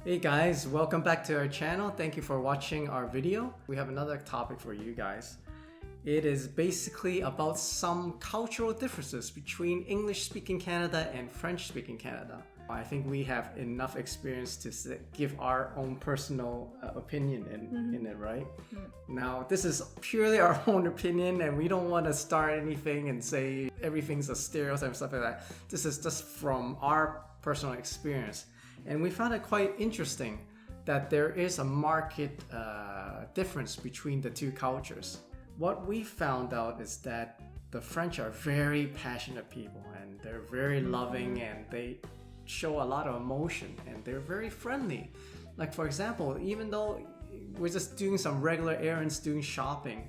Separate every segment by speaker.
Speaker 1: Hey guys, welcome back to our channel. Thank you for watching our video. We have another topic for you guys. It is basically about some cultural differences between English-speaking Canada and French-speaking Canada. I think we have enough experience to give our own personal opinion in it, right? Now, this is purely our own opinion and we don't want to start anything and say everything's a stereotype and stuff like that. This is just from our personal experience. And we found it quite interesting that there is a market difference between the two cultures. What we found out is that the French are very passionate people and they're very loving and they show a lot of emotion and they're very friendly. Like for example, even though we're just doing some regular errands, doing shopping,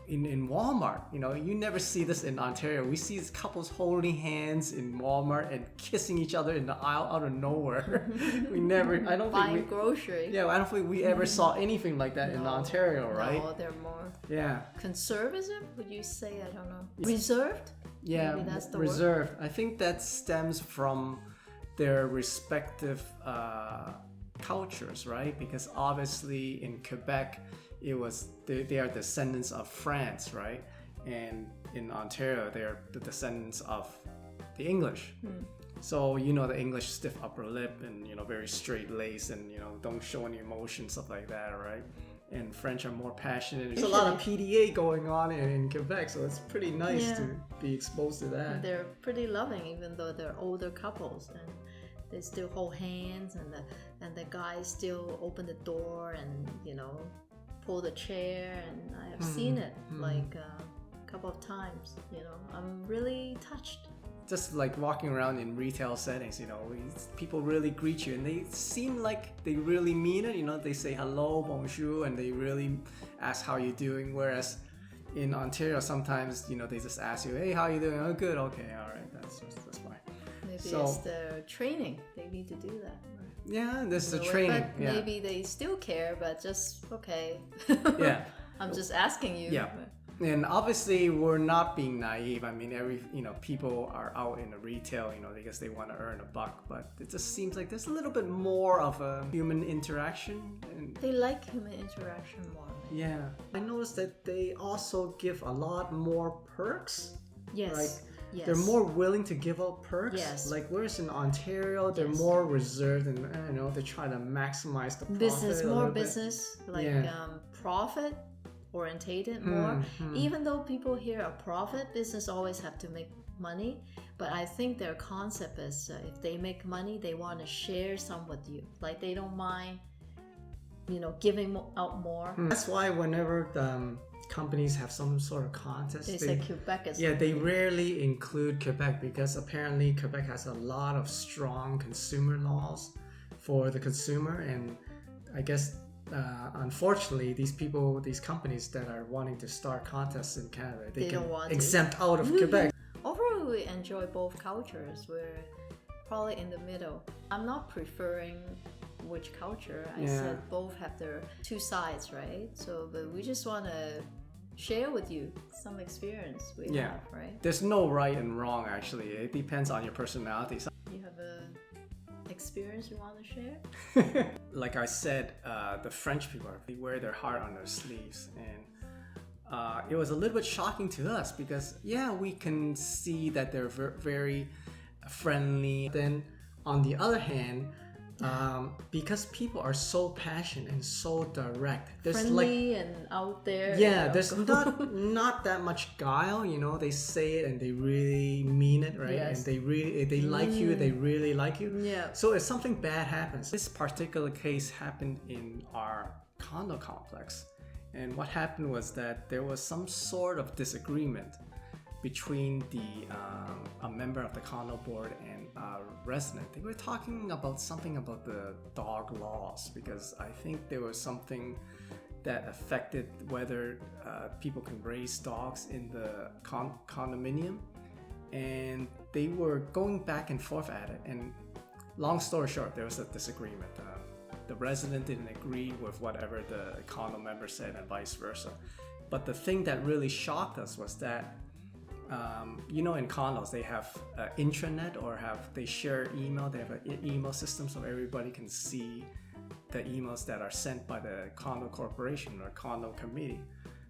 Speaker 1: in Walmart, you never see this in Ontario. We see these couples holding hands in Walmart and kissing each other in the aisle out of nowhere. I don't
Speaker 2: buying
Speaker 1: think
Speaker 2: grocery.
Speaker 1: Yeah, I don't think we ever saw anything like that in Ontario, right?
Speaker 2: No, they're more
Speaker 1: conservative.
Speaker 2: Would you say? I don't know. Reserved?
Speaker 1: Yeah,
Speaker 2: maybe that's the
Speaker 1: reserved. Word. I think that stems from their respective cultures, right? Because obviously in Quebec, they are descendants of France, right? And in Ontario, they're the descendants of the English. So the English stiff upper lip and very straight lace and don't show any emotion, stuff like that, right? And French are more passionate. There's a lot of PDA going on in Quebec, so it's pretty nice to be exposed to that.
Speaker 2: And they're pretty loving, even though they're older couples, and they still hold hands, and the guys still open the door and pull the chair, and I have seen it like a couple of times. I'm really touched.
Speaker 1: Just like walking around in retail settings, people really greet you and they seem like they really mean it. They say hello, bonjour, and they really ask how you're doing. Whereas in Ontario, sometimes they just ask you, hey, how you doing? Oh, good. Okay, all right, that's fine.
Speaker 2: Maybe it's the training. They need to do that.
Speaker 1: Yeah, this is a training.
Speaker 2: But maybe they still care, but just okay.
Speaker 1: Yeah.
Speaker 2: I'm just asking you.
Speaker 1: Yeah. And obviously we're not being naive. I mean, people are out in the retail, because they want to earn a buck, but it just seems like there's a little bit more of a human interaction. And
Speaker 2: they like human interaction more.
Speaker 1: Yeah. I noticed that they also give a lot more perks.
Speaker 2: Yes.
Speaker 1: Like,
Speaker 2: yes.
Speaker 1: They're more willing to give out perks.
Speaker 2: Yes.
Speaker 1: Like whereas in Ontario, they're more reserved and they try to maximize the profit.
Speaker 2: Business, more business, like profit orientated more. Even though people hear a profit, business always have to make money. But I think their concept is if they make money, they want to share some with you. Like they don't mind, giving out more.
Speaker 1: That's why whenever the companies have some sort of contest,
Speaker 2: they say Quebec is
Speaker 1: they rarely include Quebec because apparently Quebec has a lot of strong consumer laws for the consumer, and I guess unfortunately these companies that are wanting to start contests in Canada, they can exempt out of Quebec.
Speaker 2: Overall, we enjoy both cultures. We're probably in the middle. I'm not preferring which culture. I said both have their two sides, right? So but we just want to share with you some experience we have, right?
Speaker 1: There's no right and wrong, actually. It depends on your personality.
Speaker 2: You have a experience you want to share?
Speaker 1: Like I said, the French people, they wear their heart on their sleeves, and it was a little bit shocking to us because we can see that they're very friendly. Then on the other hand, because people are so passionate and so direct, there's
Speaker 2: friendly and out there.
Speaker 1: There's not that much guile. They say it and they really mean it, right?
Speaker 2: Yes.
Speaker 1: And they like you. They really like you.
Speaker 2: Yeah.
Speaker 1: So if something bad happens, this particular case happened in our condo complex, and what happened was that there was some sort of disagreement between a member of the condo board and a resident. They were talking about something about the dog laws because I think there was something that affected whether people can raise dogs in the condominium, and they were going back and forth at it. And long story short, there was a disagreement. The resident didn't agree with whatever the condo member said and vice versa. But the thing that really shocked us was that you know, in condos they have intranet or they share email. They have an email system so everybody can see the emails that are sent by the condo corporation or condo committee.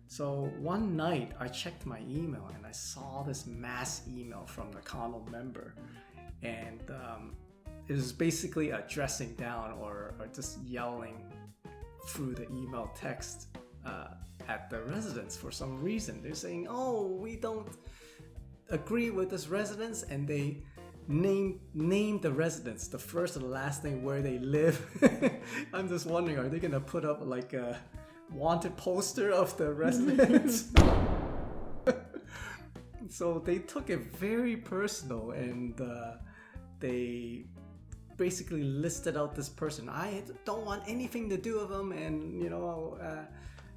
Speaker 1: So one night I checked my email and I saw this mass email from the condo member, and it was basically a dressing down or just yelling through the email text at the residents for some reason. They're saying, oh, we don't agree with this residence, and they name the residents, the first and the last name, where they live. I'm just wondering, are they gonna put up like a wanted poster of the residents? So they took it very personal, and they basically listed out this person. I don't want anything to do with them, and you know,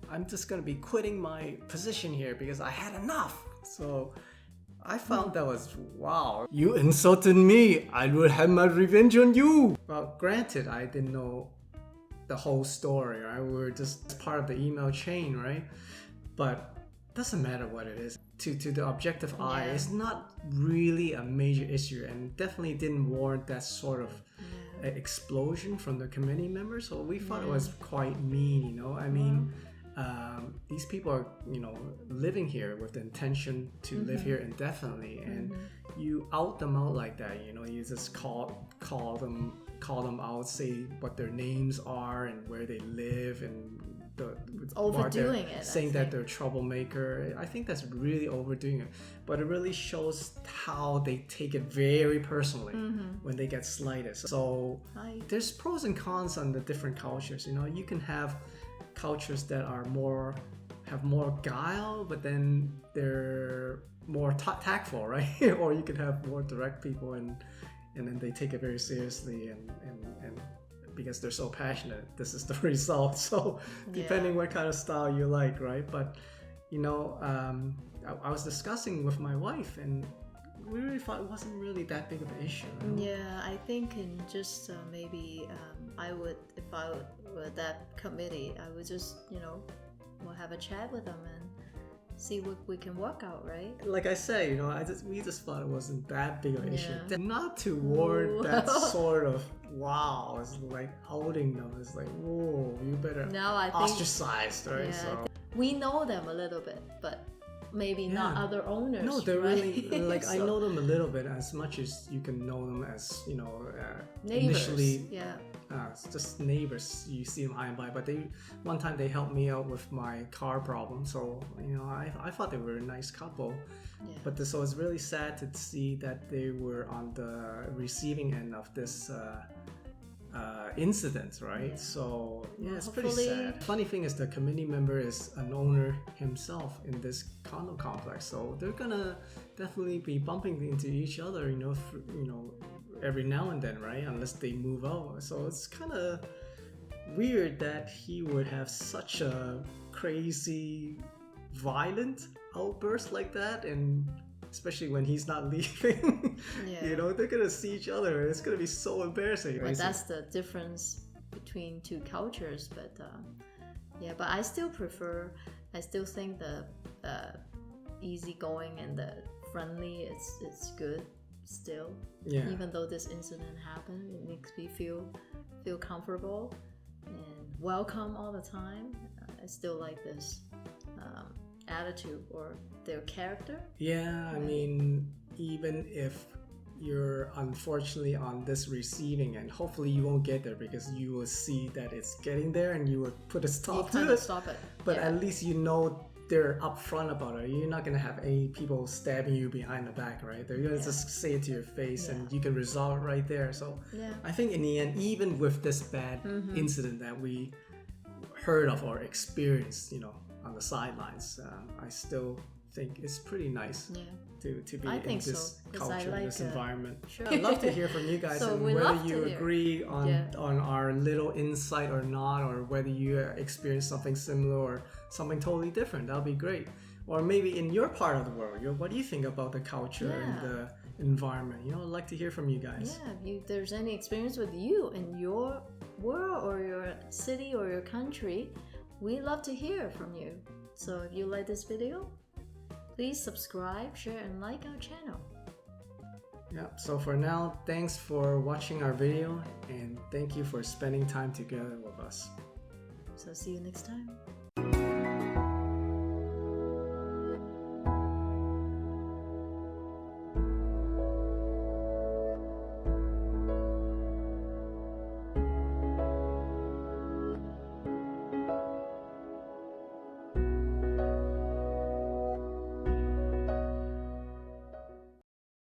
Speaker 1: I'm just gonna be quitting my position here because I had enough. So I found that was, wow, you insulted me, I will have my revenge on you. Well, granted, I didn't know the whole story, right? We were just part of the email chain, right? But doesn't matter what it is. To the objective eye, it's not really a major issue, and definitely didn't warrant that sort of explosion from the committee members. So we thought it was quite mean, you know? I mean, these people are, you know, living here with the intention to live here indefinitely, and you out them out like that, you know, you just call them out, say what their names are and where they live, and
Speaker 2: overdoing it,
Speaker 1: saying that they're a troublemaker. I think that's really overdoing it, but it really shows how they take it very personally when they get slighted. So there's pros and cons on the different cultures. You know, you can have cultures that are have more guile, but then they're more tactful, right? Or you could have more direct people, and then they take it very seriously, and because they're so passionate, this is the result. So depending what kind of style you like, right? But you know, I was discussing with my wife, and we really thought it wasn't really that big of an issue.
Speaker 2: Yeah, I think in just maybe I would, if I were that committee, I would just, you know, we'll have a chat with them and see what we can work out, right?
Speaker 1: Like I say, you know, we just thought it wasn't that big of an issue. Not toward that sort of, wow, it's like outing them. It's like, whoa, you better ostracized, right?
Speaker 2: Yeah,
Speaker 1: so
Speaker 2: we know them a little bit, but maybe not other owners.
Speaker 1: No, they're
Speaker 2: right?
Speaker 1: really, like, so, I know them a little bit, as much as you can know them as, you know,
Speaker 2: neighbors.
Speaker 1: Initially,
Speaker 2: it's
Speaker 1: just neighbors. You see them eye and by, but one time they helped me out with my car problem, so you know, I thought they were a nice couple. But so it's really sad to see that they were on the receiving end of this incident, right? So it's pretty sad. Funny thing is, the committee member is an owner himself in this condo complex, so they're gonna definitely be bumping into each other, you know, every now and then, right? Unless they move out. So it's kind of weird that he would have such a crazy, violent outburst like that, and especially when he's not leaving. You know, they're gonna see each other. It's gonna be so embarrassing.
Speaker 2: But that's the difference between two cultures. But but I still think the easygoing and the friendly, it's good still. Even though this incident happened, it makes me feel comfortable and welcome all the time. I still like this attitude or their character.
Speaker 1: I mean, even if you're unfortunately on this receiving end, hopefully you won't get there, because you will see that it's getting there and you will put a stop to it.
Speaker 2: Stop it.
Speaker 1: But at least you know they're upfront about it. You're not gonna have any people stabbing you behind the back, right? They're gonna just say it to your face, and you can resolve it right there. So I think in the end, even with this bad incident that we heard of or experienced, you know, on the sidelines, I still think it's pretty nice to be in this culture, this environment. I'd love to hear from you guys, and whether you agree on our little insight or not, or whether you experience something similar or something totally different. That'll be great. Or maybe in your part of the world, what do you think about the culture and the environment? You know, I'd like to hear from you guys.
Speaker 2: If there's any experience with you in your world or your city or your country, we'd love to hear from you. So if you like this video, Please subscribe, share, and like our channel.
Speaker 1: Yeah, so for now, thanks for watching our video and thank you for spending time together with us.
Speaker 2: So see you next time.